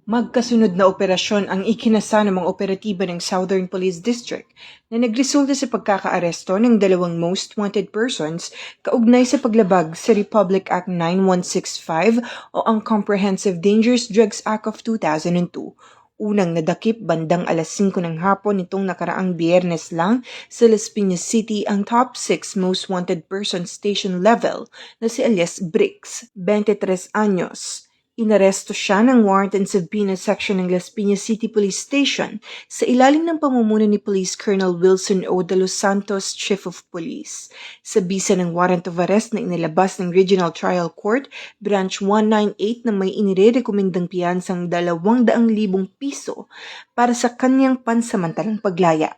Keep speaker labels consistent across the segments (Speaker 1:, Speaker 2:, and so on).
Speaker 1: Magkasunod na operasyon ang ikinasa ng mga operatiba ng Southern Police District na nagresulta sa pagkakaaresto ng dalawang most wanted persons kaugnay sa paglabag sa Republic Act 9165 o ang Comprehensive Dangerous Drugs Act of 2002. Unang nadakip bandang alas 5 ng hapon nitong nakaraang Biyernes lang sa Las Piñas City ang top 6 most wanted person station level na si Elias Bricks, 23 anyos. Inaresto siya ng Warrant and Subpoena Section ng Las Piñas City Police Station sa ilalim ng pamumuno ni Police Colonel Wilson O. de los Santos, Chief of Police. Sa bisa ng warrant of arrest na inilabas ng Regional Trial Court, Branch 198 na may inirekomendang piyansang 200,000 piso para sa kanyang pansamantalang paglaya.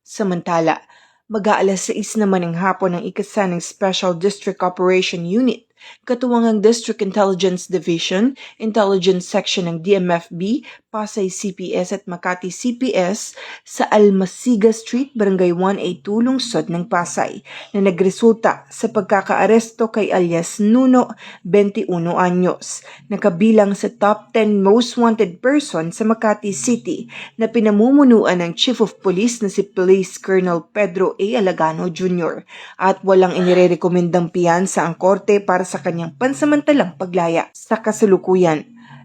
Speaker 1: Samantala, mag-aalas 6 naman ng hapon ang ikasa ng Special District Operation Unit, katuwang ang District Intelligence Division, Intelligence Section ng DMFB, Pasay CPS at Makati CPS sa Almasiga Street, Barangay 182, Lungsod ng Pasay, na nagresulta sa pagkakaaresto kay alias Nuno, 21 anyos, nakabilang sa top 10 most wanted person sa Makati City na pinamumunuan ng Chief of Police na si Police Colonel Pedro A. Alagano Jr. at walang inirekomendang piyansa ang korte para sa kanyang pansamantalang paglaya. Sa kasalukuyan,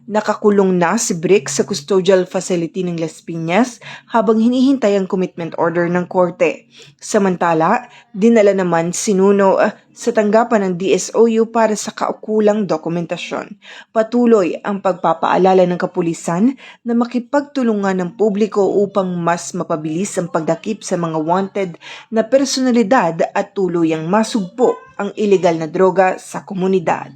Speaker 1: nakakulong na si Bricks sa custodial facility ng Las Piñas habang hinihintay ang commitment order ng korte. Samantala, dinala naman si Nuno sa tanggapan ng DSOU para sa kaukulang dokumentasyon. Patuloy ang pagpapaalala ng kapulisan na makipagtulungan ng publiko upang mas mapabilis ang pagdakip sa mga wanted na personalidad at tuluyang masugpo ang ilegal na droga sa komunidad.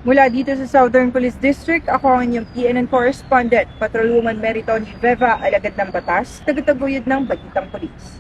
Speaker 2: Mula dito sa Southern Police District, ako ang inyong PNN correspondent, Patrolwoman Meriton Veva, alagad ng batas, tagataguyod ng Bagitang Police.